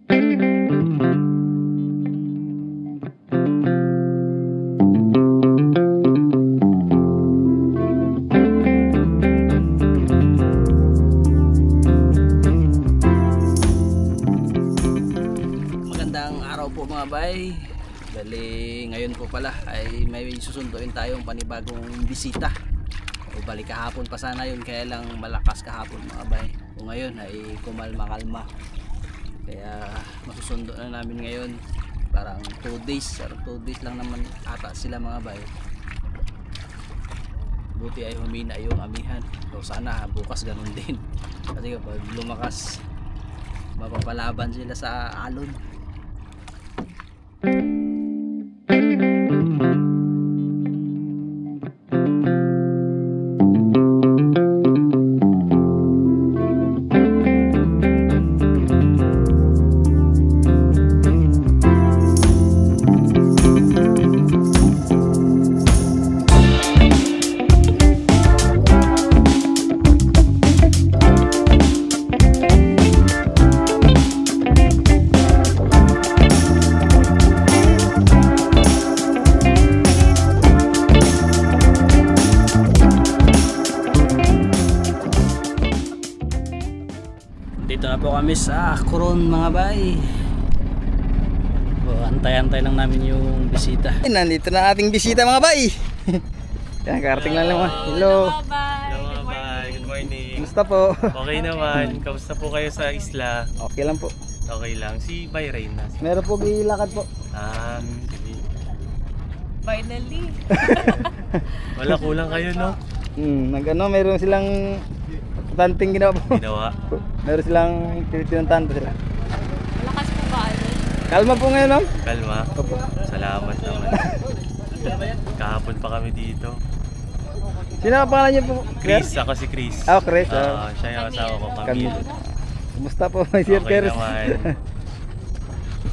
Magandang araw po mga bay. Bali ngayon po pala ay may susunduin tayong panibagong bisita. O bali kahapon pa sana yun, kaya lang malakas kahapon mga bay. O ngayon ay kumalma-kalma. Kaya masusundo na namin ngayon. Parang 2 days, 2 days lang naman ata sila mga bay. Buti ay humina yung amihan. So sana bukas ganun din. Kasi kapag lumakas, mapapalaban sila sa alon. Dito na po kami sa Coron mga bay. Antay-antay lang namin yung bisita. Nandito na ating bisita mga bay. Yan, karating lang naman. Hello. Hello mga bay, good morning. Kumusta po? Okay naman, kamusta po kayo sa isla? Okay lang po. Okay lang, si Bay Reyna. Meron po gilakad po. Sige. Finally. Wala, kulang kayo no? Meron silang tanting ginawa po. Ginawa. Meron silang tinantanto sila. Malakas po ba ano? Kalma po ngayon, ma'am. Kalma. Opo. Salamat naman. Kahapon pa kami dito. Sino ang pangalan niyo po? Chris, ako si Chris. Chris. Siya yung asawa ko, Camille. Kumusta po, Sir Okay Teres? naman.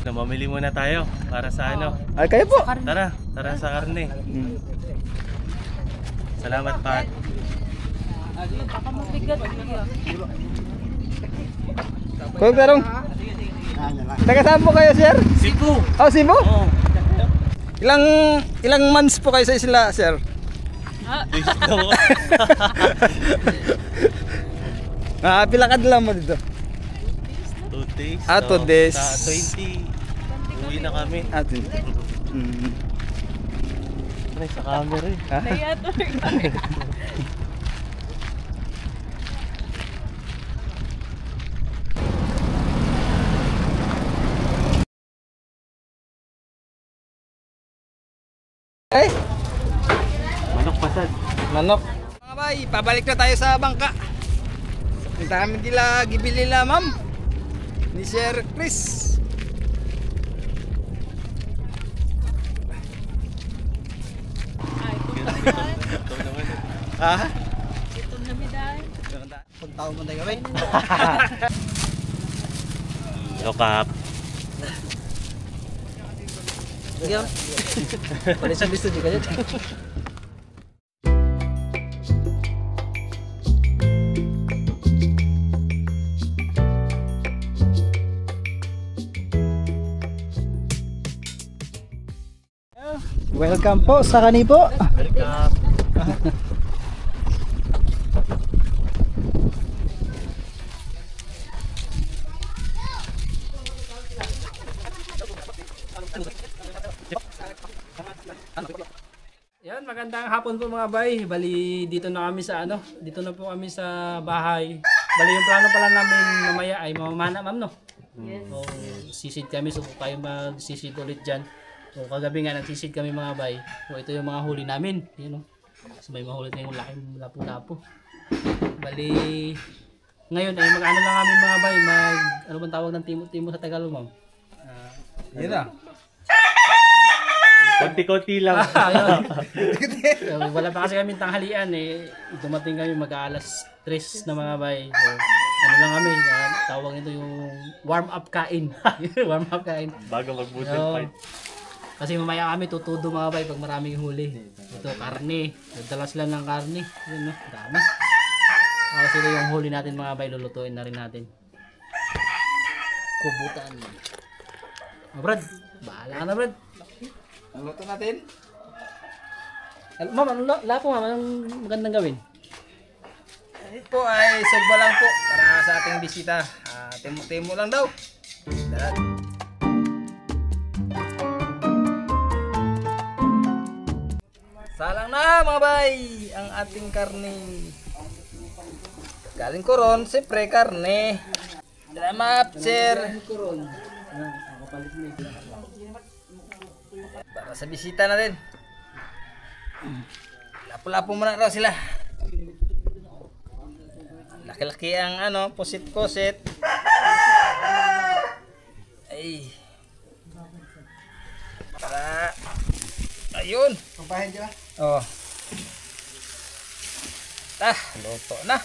Mamili muna tayo para sa ano. Ay, kayo po. Tara sa karne. Salamat, Pat. Baka mabigat niya. Kung tarong. Taga saan po kayo, sir? Cebu. Oh, Cebu? Oh. Ilang months po kayo sa isla, sir? Pilakad lang mo dito. 2 days. 2 days. Sa 20. Uwi na kami. 20. Ay, sa camera eh. Nayator kami. Ay, Manok pasad. manok. Mga bay, pabalik na tayo sa bangka. Punta kami kila Gibilila, ma'am. Ni Sir Chris. Ay, Ito naman. Ha? ito na biday. Punta ko muna kami. Look up. Sige. Pwede sa gusto di kayo. Welcome po sa Kanipo. Welcome. Yan, magandang hapon po mga bay. Bali dito na kami sa dito na po kami sa bahay. Bali yung plano pala namin mamaya ay mamamana, ma'am, no? Yes. So, sisid kami, so tayo magsisid ulit diyan. So kagabi nga nagsisid kami mga bay. So ito yung mga huli namin, yun, no? So may mahuli tayong laking lapu-lapu. Bali ngayon ay mag-ano lang kami mga bay, ano bang tawag ng timo-timo sa Tagalog, ma'am? Yun na. Konti-konti lang. Ayun. So, wala pa kasi kami tanghalian eh. Dumating kami mag-alas 3 na mga bay. So, ano lang kami, tawag ito yung warm up kain. Warm up kain. Bago mag-budget So, fight. kasi mamaya kami tutudo mga bay pag maraming huli. Ito karne. Nagdala sila ng karne. Yun, no? Dami. Sila yung huli natin mga bay, lulutuin na rin natin. kubutan. Brad, bahala ka na, Brad. Ang luto natin? Ma'am, lapo ma'am, anong magandang gawin? Ito po ay sugba lang po para sa ating bisita. Timo-timo lang daw. Salang na mga bay ang ating karne. Galing koron, siyempre karne. Salamat sir. Para sa bisita natin. Lapo-lapo muna raw sila. Laki-laki ang ano, pusit-pusit. Ay. Para ayun. Pampahin dyan. Oh. Luto na.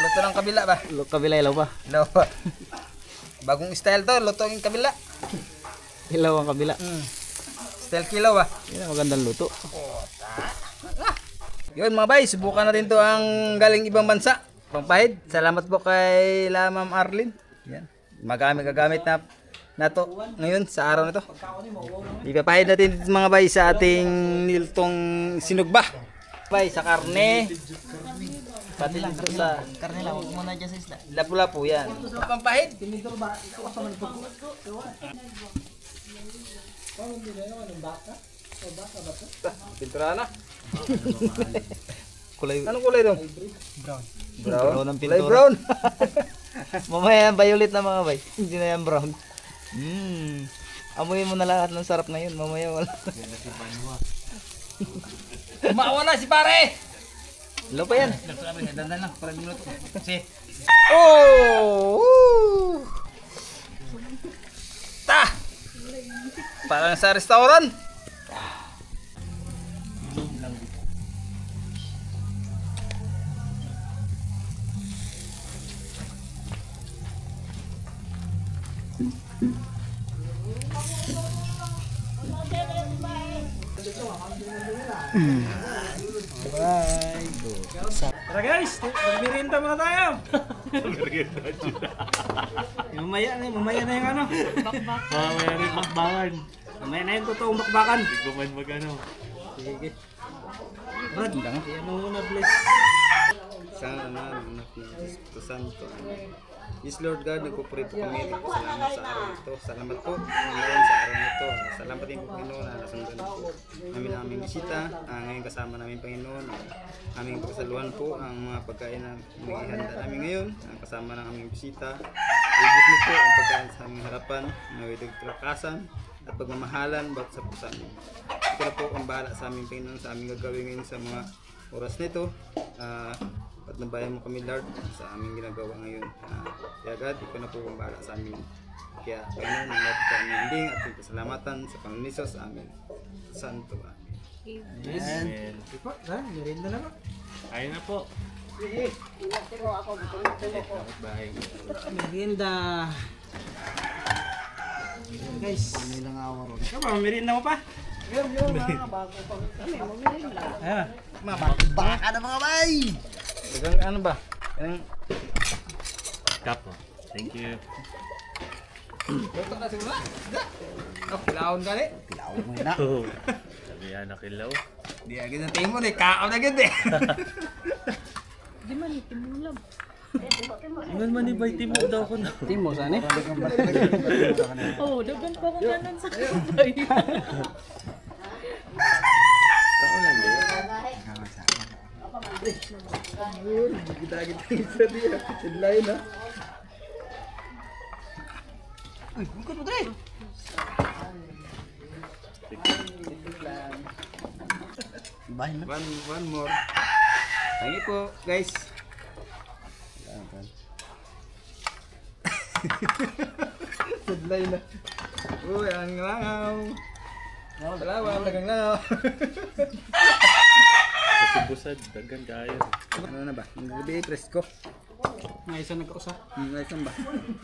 Luto ng kabila ba? Kabila ilaw pa. Ilaw. Bagong style to, luto yung kabila. Ilaw ang kabila. Style kilaw ba? Yan ang magandang luto. Yun mga bay, subukan natin to ang galing ibang bansa. Pangpahid. Salamat po kay Ma'am Arlene. Yan. Gagamit na to ngayon sa araw na to. Ipapahid natin mga bay sa ating niltong sinugba. Bay sa karne. Pati dito sa Karne lang, huwag muna dyan sa isda. lapu-lapu yan. Pampahid. Pintura na. Kulay Anong kulay doon? brown. Brown. ang Kulay pintura. brown. Mamaya yan, violet na mga bay. Hindi na yan brown. Amoy mo na lahat ng sarap ngayon. Mamaya wala. Mawala si pare. Ilaw pa yan. Dandan lang, para minuto. Kasi oh! Woo! Parang sa restaurant. Tara guys, magmirinda muna tayo. Mamaya na yung ano. Mamaya rin bakbakan. Mamaya na yung totoong bakbakan. Hindi ko man magano. Sige. Brad, yan mo muna bless. Sana naman Espiritu Santo. Yes Lord God, nagpuprito kami. Salamat sa araw nito. Salamat po Panginoon sa araw nito. Salamat din po Panginoon na nasundan po namin ang aming bisita. Ngayon kasama namin Panginoon. Aming pagsaluhan po ang mga pagkain na ihanda namin ngayon. Ang kasama ng aming bisita. Ibig mo po ang pagkain sa aming harapan. Naway dagtrakasan at pagmamahalan bawat sa pusa namin. Ito na po ang bahala sa aming Panginoon sa aming gagawin ngayon sa mga oras nito. At nabayan mo kami Lord sa aming ginagawa ngayon. Kaya God, ikaw na po ang bahala sa amin. Kaya Panginoon, natin sa aming hiling at pasalamatan sa Panginoon Hesus sa amin. Santo. Amen. Merienda na ba? Ayun na po. Bahay. Merienda. Guys. Kaba, merienda mo pa? Ayan. Baka na mga bay. Dagang ano ba? Anong Kapo. Thank you. luto na siguro? Oh, kilawon ka ni. Kilawon mo na. Sabi yan, nakilaw. Di agad na timo ni kao na gid eh. Di man, timulam. Iman man ni Bay, timo daw ko na. Timo saan eh? Oh, dagan pa kung ganon sa kabay. Kaulan din. Kita-kita isa dia. Headline na. Uy, bukod mo dre. One more. Thank you po guys. Headline na. Uy, ang langaw. Salamat, dagang langaw. Kasi busad, dagan kayo. Ano na ba? Gabi presko. Ngayon nagkausa. Ngayon ba?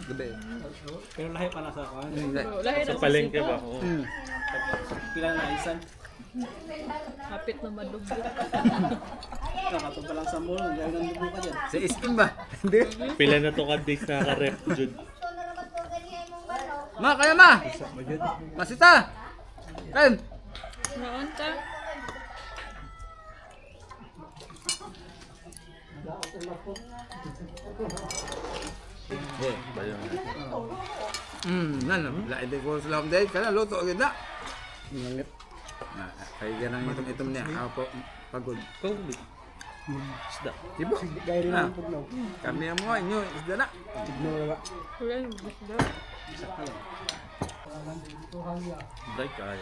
Gabi. Pero lahi pa nasa ako. Lahi Sa na palengke ba? Oo. Pila na isan. Kapit na madugo. Kakatong pa lang sa mall, dahil nandugo ka dyan. Sa iskim ba? Hindi. Pila na to ka days naka-rep, Jud. Ma, kaya ma! Masita! Ken! Noon ka? Lain din ko sa lamday. Kaya luto agad na. Kaya ganang itom niya. Ako pagod. Kawli. Isda. Diba? Kami ang mga inyo. Isda na. Wala yung gusto. Break ay.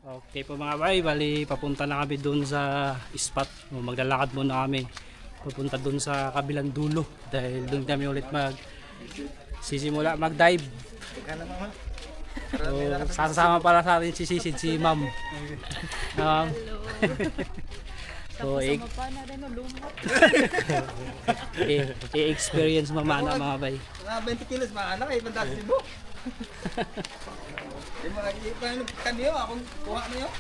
Okay po mga bay, bali papunta na kami doon sa spot. Maglalakad muna kami. Papunta doon sa kabilang dulo dahil doon kami ulit sisimula mag-dive. So, sasama pala sa atin si Sisid, si Ma'am. So, Sama pa na rin, lumot. i-experience mamana mga bay. 20 kilos mga anak. Ipandas mo. Di ba paano kanyo akong kuha niyo?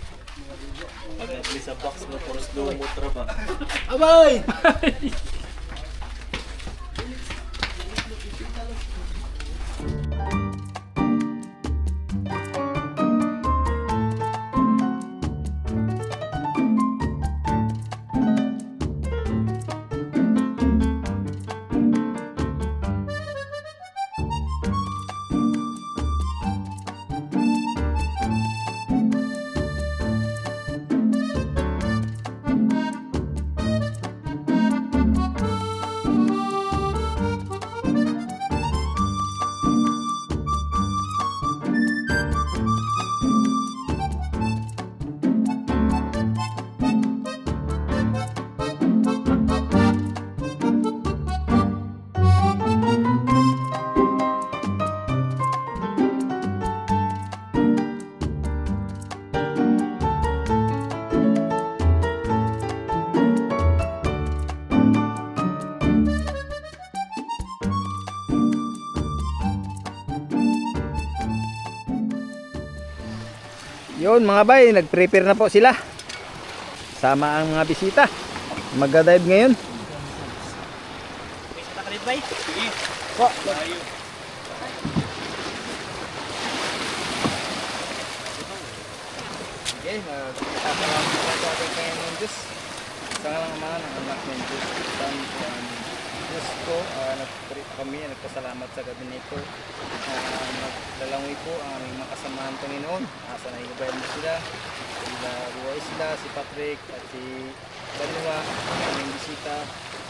At least sa box mo puros lumutra ba? Abay! Yun mga bay, nag-prepare na po sila. Sama ang mga bisita. Mag-dive ngayon. Bisita ka rin bay? Po. Okay, magpapalaman po sa ating Panginoon Diyos. Sa ngalang Ama ng Anak ng Diyos. Diyos ko, nagpasalamat sa gabi nito. Naglalangoy po ang aming mga kasamahan Panginoon. Asa na ibayan mo sila. Sila Buwa Isla, si Patrick at si Banua, ang aming bisita.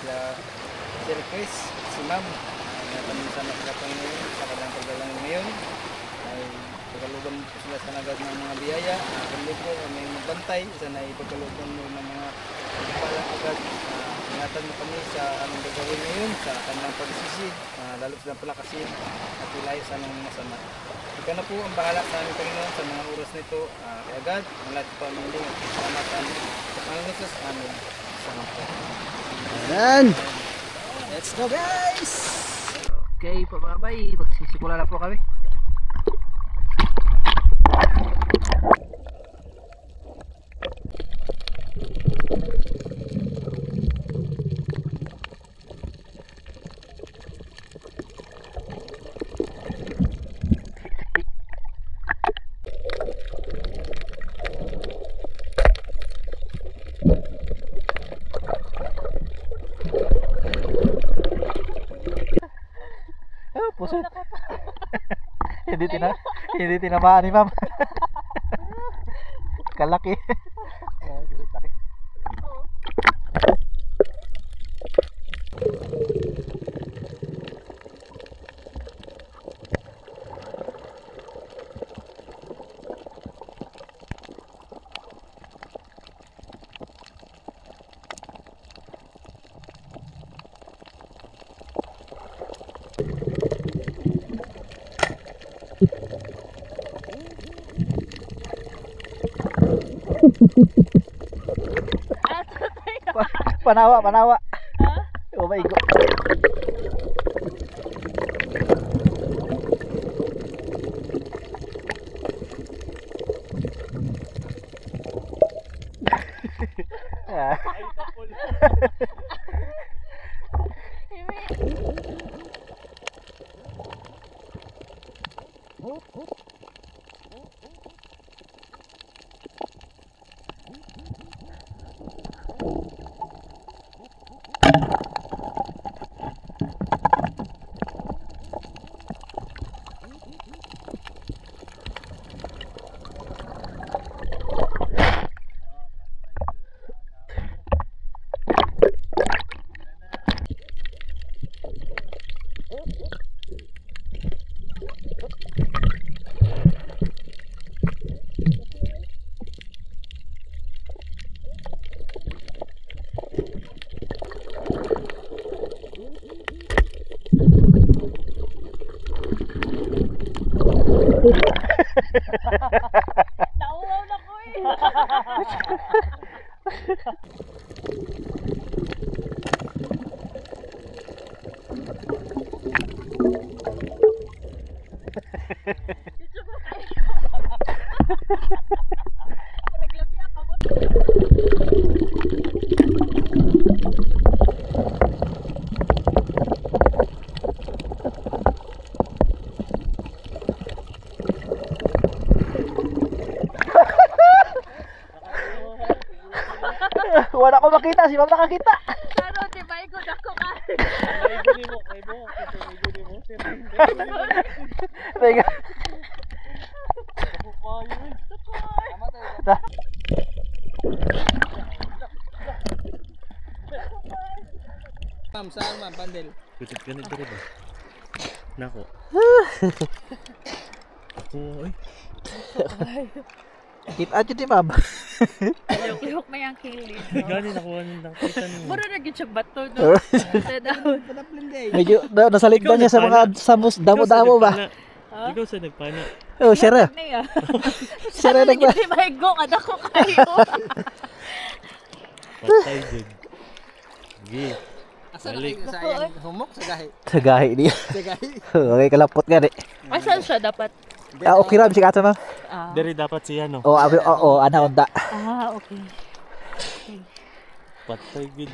Sila Sir Chris, si Ma'am. Natanong sana sila Panginoon sa kanilang paglalangoy ngayon. Ay pagkalugan mo po sila sa nagad ng mga biyaya. Kami po kami magbantay. Sana ipagkalugan mo ng mga palang agad. Ingatan mo kami sa anong gagawin ngayon sa kanilang pagsisid, lalo silang palakasin at ilayo sa anong masama. Ikaw na po ang bahala sa aming Panginoon sa mga oras nito. Kaya God, ang lahat po aming hiling at pasalamatan sa Panginoon Jesus. Amen. Salamat po. Ayan! Let's go guys! Okay po mga bay, magsisimula na po kami. Puso. Hindi tinamaan ni Ma'am. Kalaki. Panawa. Oh my God. Nauwaw na ko eh. Wala ko makita, si Ma'am nakakita. Pero di ba igod ako ka? Teka. Ma'am, saan ma'am? Pandel. Kutit ganit diri ba? Nako. Ako ay. Kita aja di Ma'am. Lihok na yung kilid. Gani nakuha nang kita niyo. Mura na gyud siya bato no. Sa daon. Medyo nasalit na niya sa mga damo-damo ba? Ikaw sa nagpana. Oh, share. Niya. Share na ba? Di ba igong anak ko kayo? Patay jud. Gi. Asa na Balik. kayo sa ayang humok sa gahi? Sa gahi niya. Sa gahi? Okay, kalapot nga di. Asan siya dapat? Ah, okay ram si Kato Ma'am. Ah, Diri dapat siya no. Oh, abi ana onda. okay. Patay gid.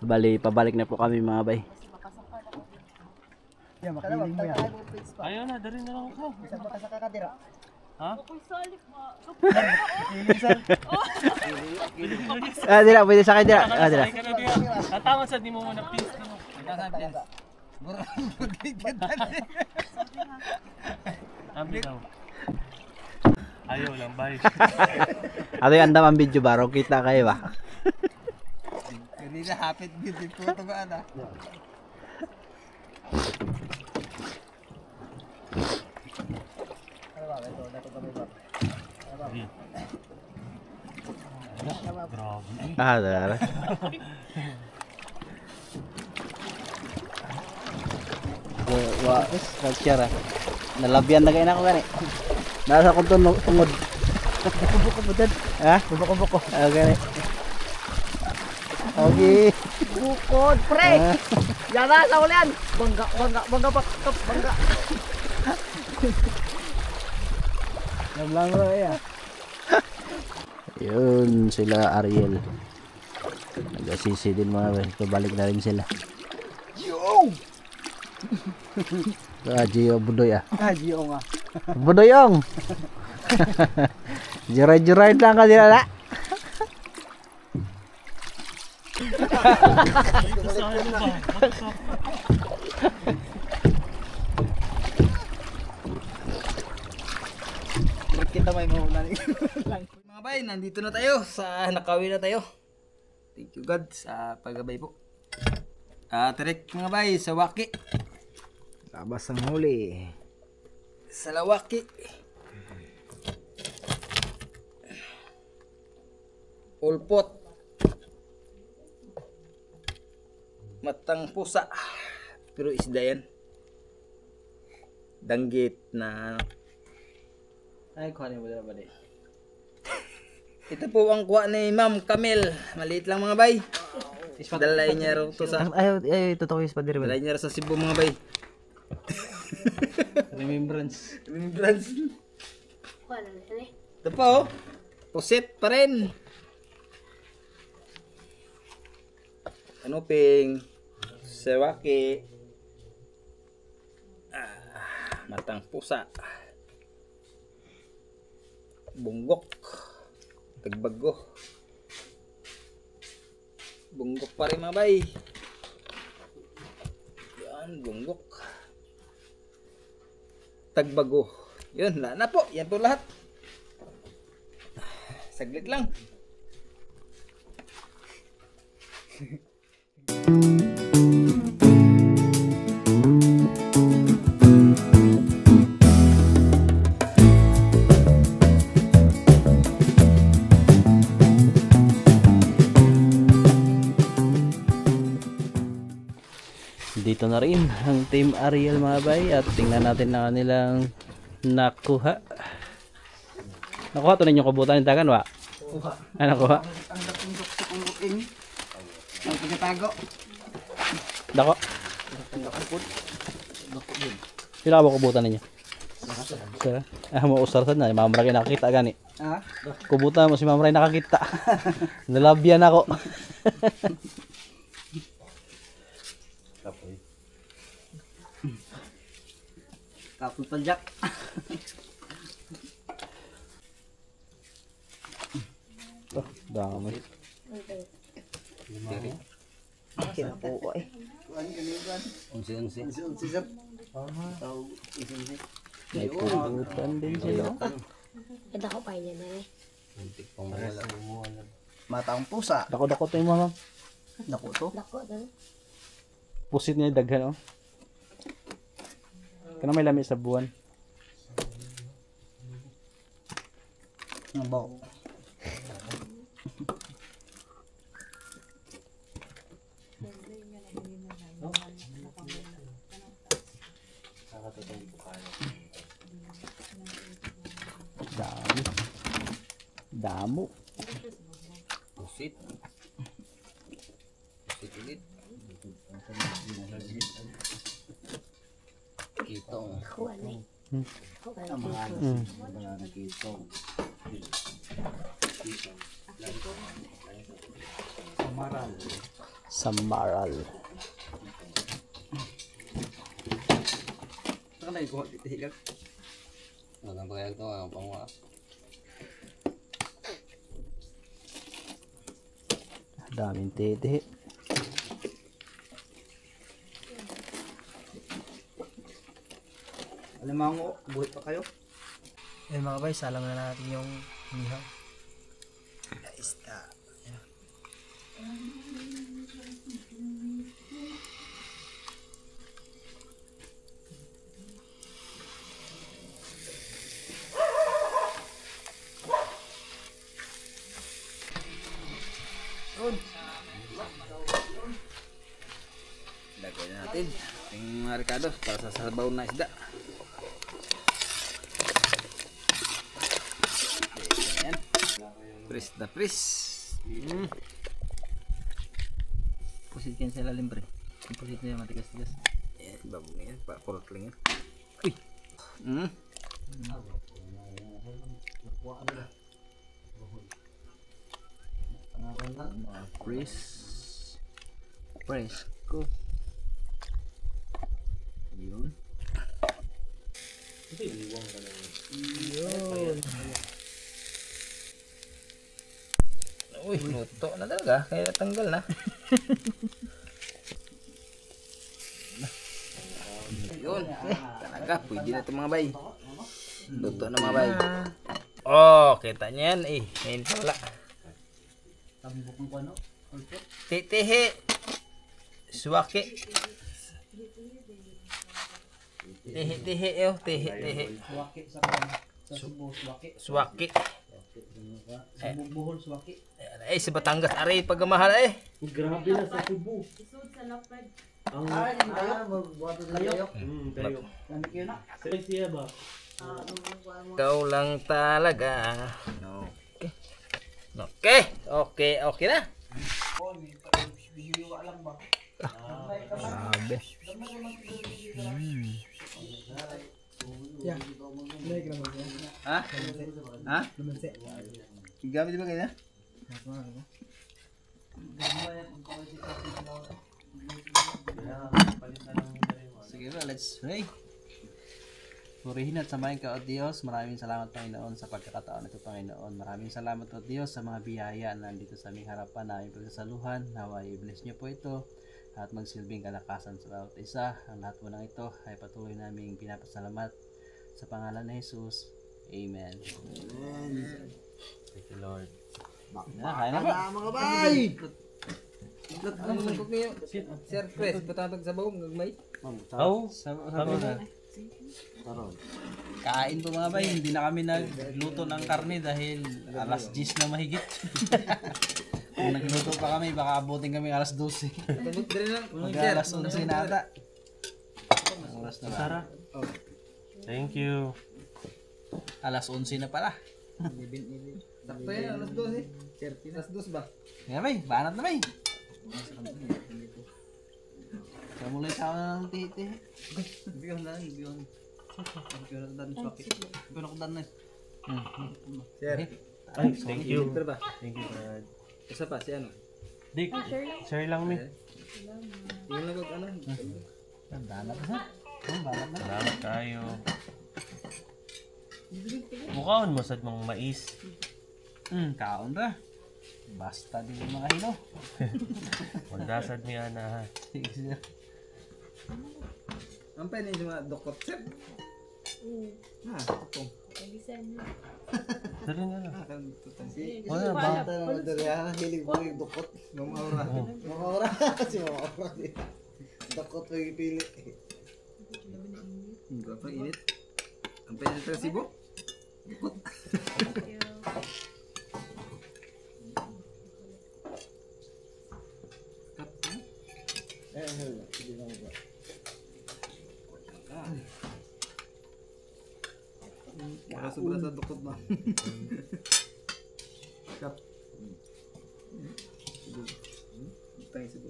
Bali, pabalik na po kami mga bay. Ayaw na, dari na lang ako. Ha? Ah, dira, pwede sa akin dira. Ah, dira. Ay ka na diya. Tatama sa di mo muna please. Ambi daw. Ayaw lang, bye. Ato yung andam ang video baro, kita kayo ba? Hindi na hapit gid ko to ba ana. Grabe. Ah, dara. Wah, nagsyara. Nalabyan na kayo na ako gani. Nasa akong tungod. Buko-buko po dyan. Ha? Buko-buko. Okay. Okay. Bukod, pre! Yan na, sa ulian! Bangga pa, bangga! Nablang ko eh. Yun sila Ariel. Nag-asisi din mga bay. Pabalik na rin sila. Yo! Gio Budoy ah. Gio nga. Budoyong! Jiray-jiray lang ka dila na. Kita may mahulan. Mga bay, nandito na tayo sa Nakawi na tayo. Thank you God sa paggabay po. Trek mga bay sa Waki. Labas ang huli. Sa Lawaki. Ulpot. Matang pusa. Pero isda yan. Danggit na ay kuhanin mo na ba di? Ito po ang kuha ni Ma'am Camel. Maliit lang mga bay. Dalay niya rin to sa Ay, totoo yung spader. dalay niya rin sa Cebu mga bay. Remembrance. Ito pa oh. Pusit pa rin. Ano ping sewaki. Matang pusa. Bunggok. Tagbago. Bunggok pa rin mga bay. Yan, bunggok. Tagbago. Yun, na po. Yan po lahat. Saglit lang. Dito na rin ang Team Ariel mga bay at tingnan natin na kanilang nakuha. Nakuha to ninyo kubutan ng tagan wa? Ano nakuha? Ang napundok sa kumuting. Ang pagkatago. Dako? Sila ba kubutan ninyo? Sila? Mausarsan na. Mamray nakakita gani. Ha? Kubutan mo si Mamray nakakita. Nalabyan ako. Kapul panjak. Dami. Kinapo eh. May kubutan din sila. Ganda ko pa niya na eh. Matang pusa. Dako-dako to yung mga Naku to. Lako, dali. pusit niya daghan oh. Kana may lami sa buwan. Ang baw. Dami. Damo. Pusit. Pusit ulit. Kitong. Ako ano eh. Ako Samaral. Saan na ikuha dito hilag? Magandang bayag to, ang panguha. Daming tete. Alimango, buhay pa kayo. Ayun mga bay, salang na natin yung nihaw. Isda. Lagay na natin yung mga Ricardo para sa sabaw na isda. Press na press. Pusit yan sa ilalim pre. Pusit na yan matigas-tigas. Yan, bago na yan. Pakurot lang yan. Press ko. Yun. Uy, luto na talaga. Kaya tanggal na. Yun. Talaga, pwede na ito mga bay. Luto na mga bay. Oh, kita niya yan eh. Ngayon pala. Titihi. Suwaki. Tihi-tihi yo. Tihi-tihi. Suwaki. Buhol suwaki. Eh, sa Batangas. Aray, pagkamahal eh. Grabe na sa tubo. Ang buwan ng layok. Kayo. Nandito yun na. Siya ba? Ikaw lang talaga. Okay. Okay. Okay. Okay na. Grabe. Ha? Ha? Gamit ba kayo na? Sige ba, let's pray. Purihin at samahin ka, O Diyos. Maraming salamat, Panginoon, sa pagkakataon ito, Panginoon. Maraming salamat, O Diyos, sa mga biyaya na nandito sa aming harapan na aming pagsasaluhan. Nawa, i-bless niyo po ito at magsilbing kalakasan sa bawat isa. Ang lahat po ng ito ay patuloy naming pinapasalamat sa pangalan ni Jesus. Amen. Thank you, Lord. Kain na po. Mga bay! Ano man ko kayo? Sir Chris, patatag sa bawang gagmay. Oh, kain po mga bay, hindi na kami nagluto ng karne dahil alas 10 na mahigit. Kung nagluto pa kami, baka abutin kami alas 12. Tumot din lang. Mag-alas 11 na ata. Ang oras na ba? Thank you. Alas 11 na pala. Sakto yan, alas 12 eh. Alas 2 ba? Nga bay, banat na bay. Kamulay sa ako ng titi. Biyon na, biyon. Biyon na dan swaki. Biyon ako dan na. Sir. Ay, thank you. Sir ba? Thank you, Brad. Isa pa, si ano? Dick, share lang mi. Yun lang ano? Banat na. Banat na. Salamat tayo. Mukhaon mo sad mong mais. Kaon ra. Basta din yung mga hino. Magdasad mi ana ha. Sige sir. Ang pa yung mga dokot, sir? Ha, ito. Dali na lang. Si Wala ba? Naman dali ha, hilig mo yung dukot. Mama Aura. Mga ora, si mga ora. Dukot mo yung pili. Hindi pa init. Ang pa yung resibo? Dokot. Wala sobra sa dokot ba? Kap. Tayo sibo.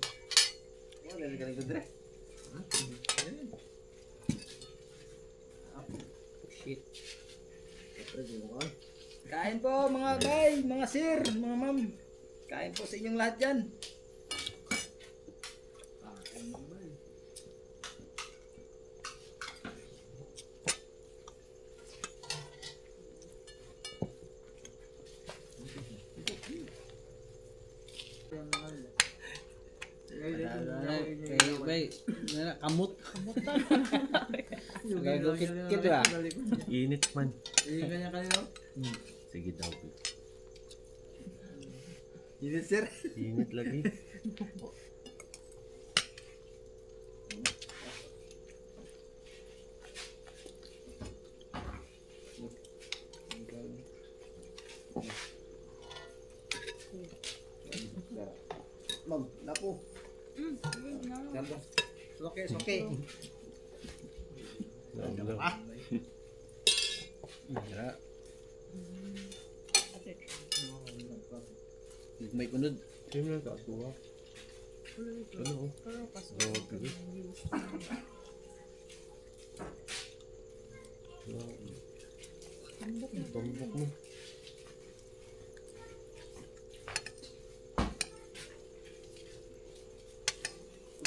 Wala na galing dre. Shit. Kain po mga bay, mga sir, mga ma'am. Kain po sa inyong lahat dyan. Bay, kamot. Gagawin ba? Init man. Kanya kanina. Sige daw. Init sir. Init lagi. Ma'am, napo. Okay, okay. May kunod. Sino lang katuwa? Ano? Pero kaso. Okay. Tumbok mo.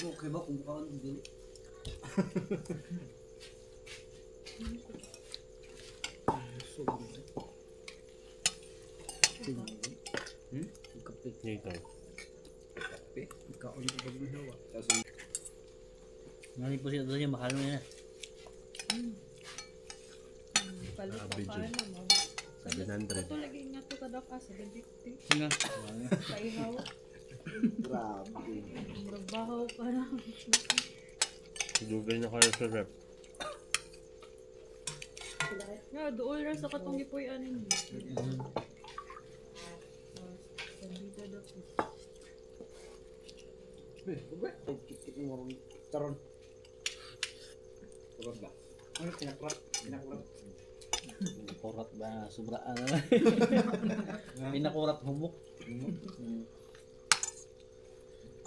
Okay ba kung kaon dili? Ikaw. Kaon ko pag mahawa. Nani po siya doon mahal mo yan. Palit pa Average paano yun. mo. 700. Ito lagi nga to kada ka 750. Nga. Sa ihaw. Grabe. Murabaho pa na. Dugay na kayo sa rep. Nga, dool ra sa katong gipoy anin. Sabida daw po. Kit-kit mo ron. Taron. Taron ba? Ano pinakrat? Pinakrat. Kurat ba? Sobra ano na. Pinakurat humok.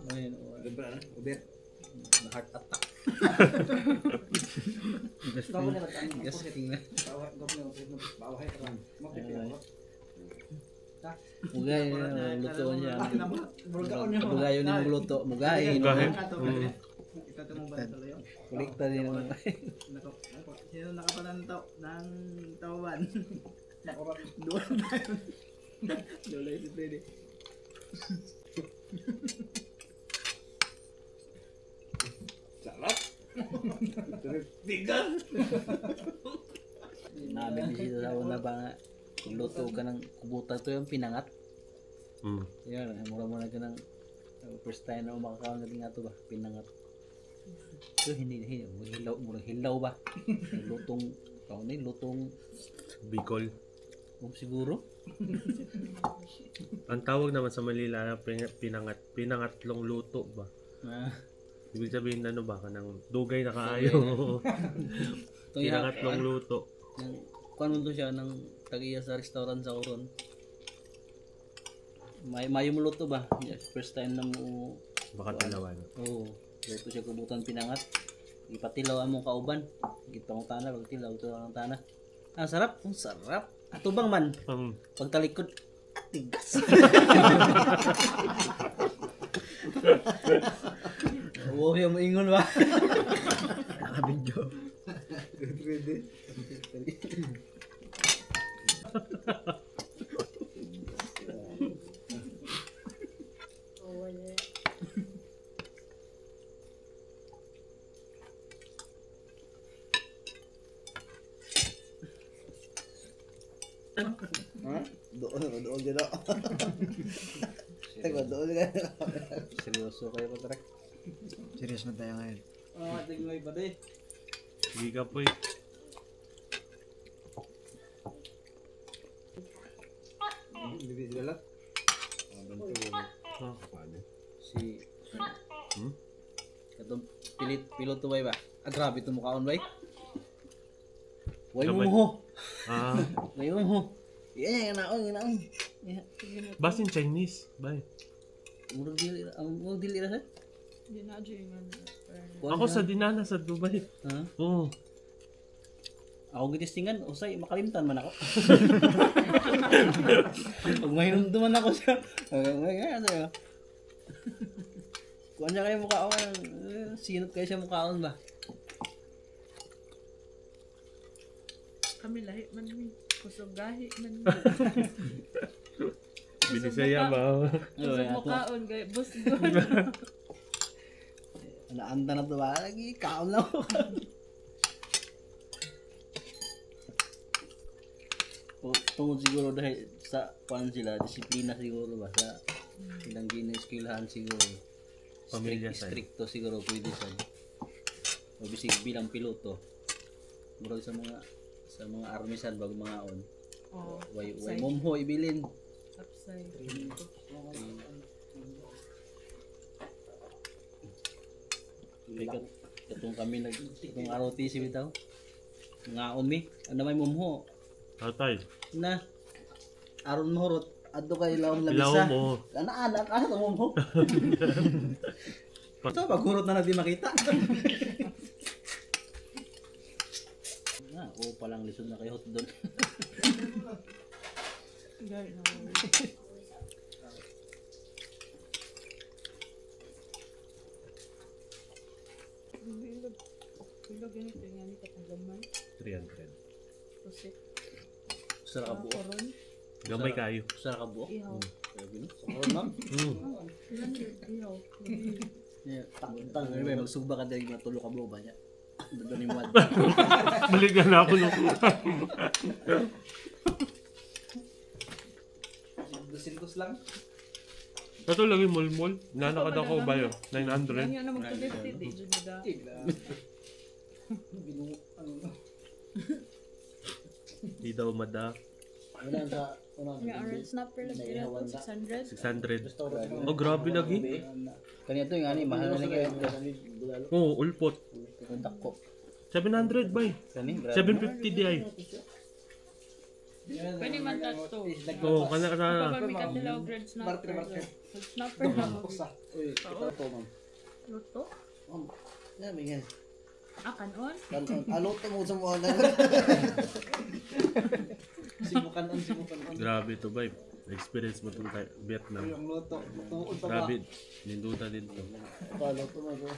Ayun, Diba na? Uber. heart attack. Bawa na lang. Gasking na. Bawa na lang. Bawa hay taron. Mapipinakrat. Mugay, luto niya. Burgaon niya. Mugayo ni mong luto. Mugay. Kahit. Ito ito mong bala talayo. Kulikta din naman. Sino nakapanantaw ng tawan? Nakurat. Doon tayo. Doon si Freddy. Sarap. Bigan. Namin din siya sa una ba nga. Luto ka ng kubutan to yung pinangat. Yan, mura-mura ka ng first time na umakakaon natin nga to ba? Pinangat. So hindi, murang hilaw ba? Lutong, kaon na lutong, Bicol. siguro. Ang tawag naman sa Manila, pinangatlong luto ba? Ah, Ibig sabihin ano ba? Kanang dugay na kaayo. itong yan, Pinangatlong luto. kuan mo to siya ng tagiya sa restaurant sa Coron. Mayo mo luto ba? Yes, first time na mo. Baka tilawan. Oo. Luto siya kubutan pinangat. Ipatilaw among kauban. Ipangutana pag tilaw to ang tana. Ang sarap, ang sarap. Atubang man pagtalikod. Tigas. Wow, yung maingon ba? Nakabidyo. Freddy. Oh, wala. Doon din ako. Doon din ako. Seryoso kayo pa tarak. Serious na tayo ngayon. Tingnoy pa din. Hindi ka po Hindi sila lang. paano? Si katong piloto bay ba? Grabe to mukhaon bay. Way mo Gabay. mo. Way mo mo. Yeah, inaon. Basin Chinese. Bye. Murag dili ra sa. Hindi na dyan nga. Ako sa dinana sa Dubai. Ha? Oo. Ako gitistingan, usay makalimtan man ako. Pag may numduman ako siya. Ano kung niya kayo mukhaon, sinot kayo siya mukhaon ba? Kami lahi man mi. Kusog gahi man mi. Binisaya ba? Kusog mukhaon gaya. Busgon. Naanta na to ba? Lagi, kaon lang ako. Tungkol siguro dahil sa paano sila, disiplina siguro ba? Sa ilang gina-skillhan siguro. Pamilya sa'yo. Stricto siguro pwede sa. O bisig bilang piloto. Murag sa mga armisan bago mga on. Oh. Way momho ibilin. Upside. Katong kami itong ROTC bitaw. Mga on mi, ano may momho. Atay. Na aron mahurot Adto kay laon Ilaw labisa. mo. Anak mo. Ito, paghurot na natin makita. Oo, palang lisod na kayo doon. Gari na. Ilog ganito nga ni katagaman. 300. Kasi Sara ka buo. koron. Gamay kayo. Sara ka buo. Ihaw. Sakon ma'am. Ihaw. Tang, may magsuba ka dali matulo ka buo ba niya? Doon ni Muad. Balikan na ako nung. Silkos lang. Ito lagi mulmul. Nanakad ako ba yun? 900. Ang yan na magka-50 di dyan na. Di daw mada. Nga orange snapper lang sila po 600. 600. Oh, grabe lagi. Kanina to yung ani, mahal na kayo. Oh, ulpot. Kontak ko. 700 ba eh? Kani, 750 di ay. Pwede man tato. Oh, kana. Kapag may katilaw grade snapper. Snapper lang. Uy, ito ma'am. Luto? Yan, bigyan. Kanon? Aloto mo sa mga simukan. Grabe to ba? Experience mo itong Vietnam. Luto. Grabe. Ninduta din to. Aloto mo ko.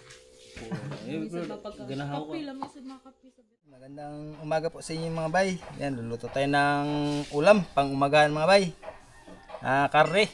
Ganahaw ko. Kapi lang, isod mga kapi sa Magandang umaga po sa inyo mga bay. Yan, luluto tayo ng ulam pang umagahan mga bay. Karne.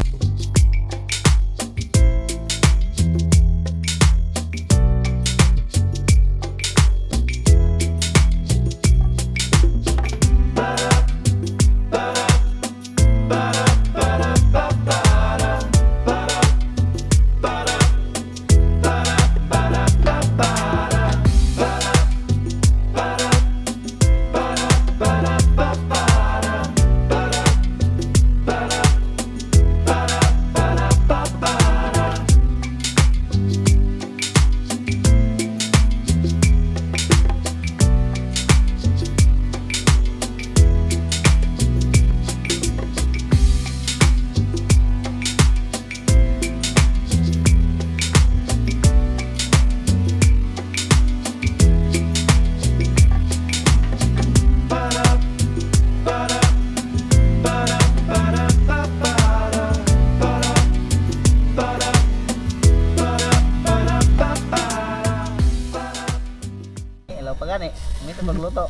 Ilaw pa gani. Ito magluto.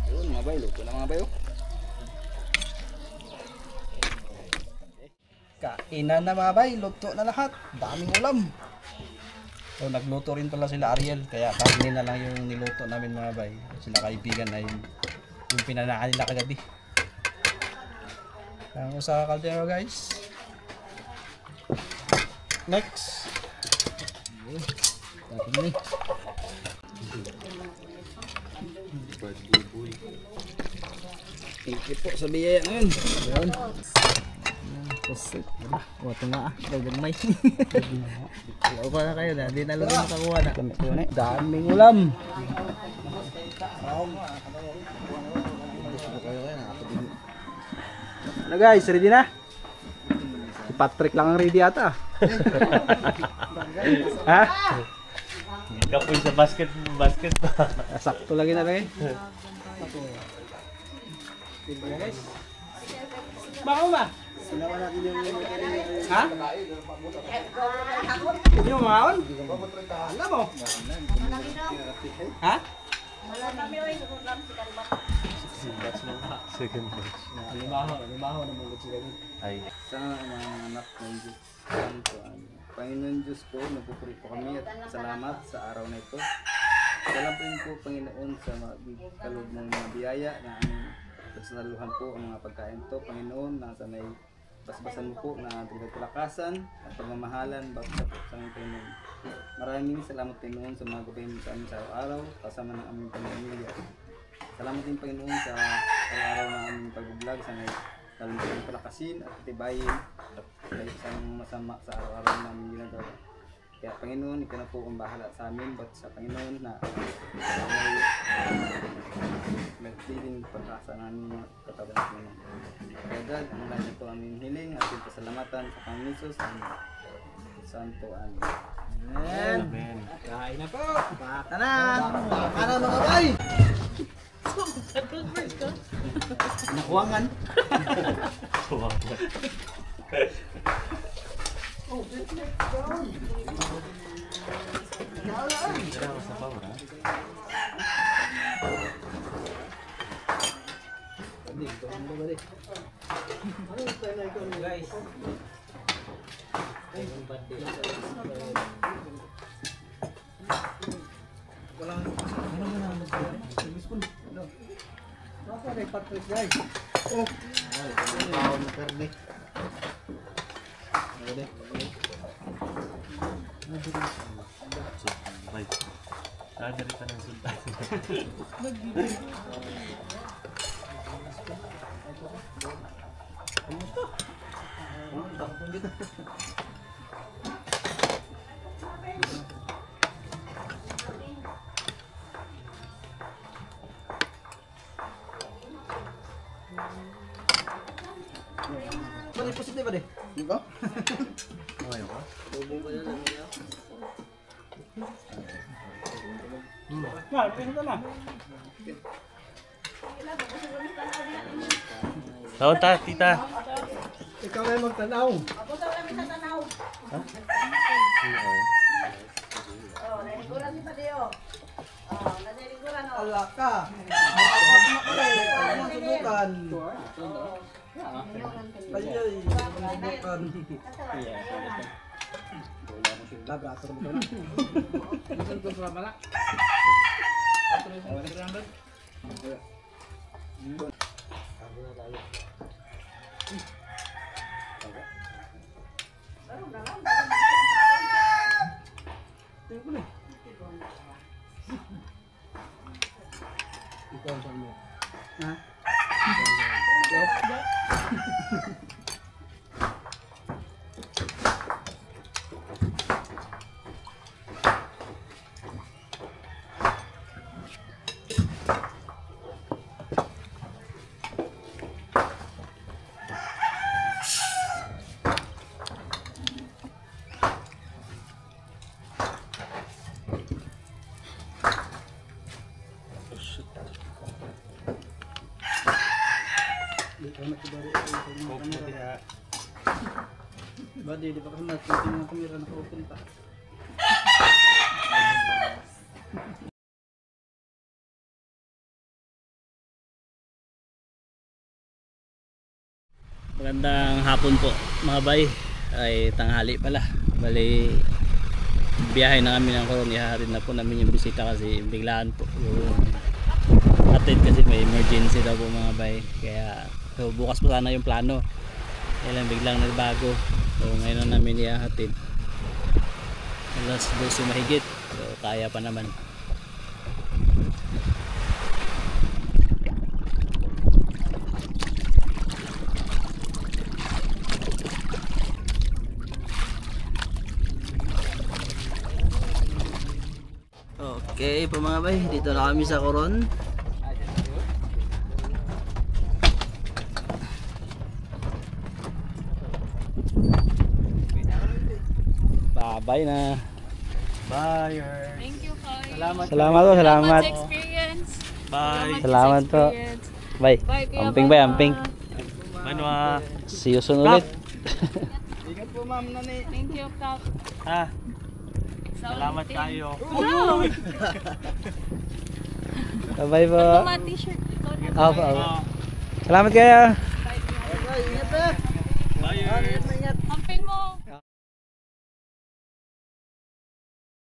Yun mga bay, luto na mga bay. Kainan na mga bay, luto na lahat. Daming ulam. So nagluto rin pala sila Ariel, kaya karne na lang yung niluto namin mga bay. Sila kaibigan na yung pinanaan nila kagabi. Ang usa ka kaldero guys. Next. Dapat ni. Thank you po sa biyaya ngayon. Ayan. Pusit. Wato nga ah. Gagmay. Ilaw pa na kayo na. Di na lang makakuha na. Daming ulam. Ano guys, ready na? Si Patrick lang ang ready ata. Ha? Kapoy sa basket pa. Sakto lagi na lagi. Baka ba? Ha? Yung maon? Alam mo? Ha? Second batch. Limaho na mga sila. Ay. Sa mga anak ng Diyos, Panginoon Diyos ko, nagpupuri po kami at salamat sa araw na ito. Salamat po Panginoon sa kaloob ng mga biyaya na aming pagsasaluhan po ang mga pagkain to. Panginoon, na sanay basbasan mo po na kalakasan at pagmamahalan bawat sa aming Panginoon. Maraming salamat Panginoon sa mga gabayin mo sa amin sa araw-araw kasama ng aming pamilya. Salamat din Panginoon sa araw-araw na aming pag-vlog sa lalo palakasin at tibayin at kahit isang masama sa araw-araw namin ginagawa. Kaya Panginoon, ikaw na po ang bahala sa amin, but sa Panginoon na nagpiling pagkasa namin mga katawan ng Panginoon. Kaya God, ang lahat ito aming hiling at yung pasalamatan sa Panginoon Jesus ang Santo. Amen. Amen. Kain na po. Baka na. Baka na mga bay. Nakuwangan. Guys. Bay. Nadari ka ng sultan. Bari positif ba de? Di ba? Taon ta, tita. Ikaw ay magtanaw. Ala ka. Masubukan. Ayay, masubukan. Labrator mo na. Badi, di pa kasi natin yung kamera na pupunta. Magandang hapon po mga bay. Ay tanghali pala. Bali biyahe na kami ng Coron. Ihahatid na po namin yung bisita kasi biglaan po yung atid kasi may emergency daw po mga bay. Kaya so, bukas po sana yung plano. Kaya lang biglang nagbago. So ngayon na namin ihahatid. Alas 12 mahigit. So kaya pa naman. Okay po mga bay, dito na kami sa Coron. Bye na. Bye. Thank you, Kai. Salamat po, salamat. Experience. Bye. Salamat po. Bye. Bye, Kuya Amping bay, Baba. amping. Manwa. See you soon ulit. Ingat po ma'am nani. Thank you, Kap. Ha. Salamat kayo. Wow! Bye po. Mga t-shirt. Ikaw na. Salamat kayo. Bye, ingat eh. Bye. Ingat.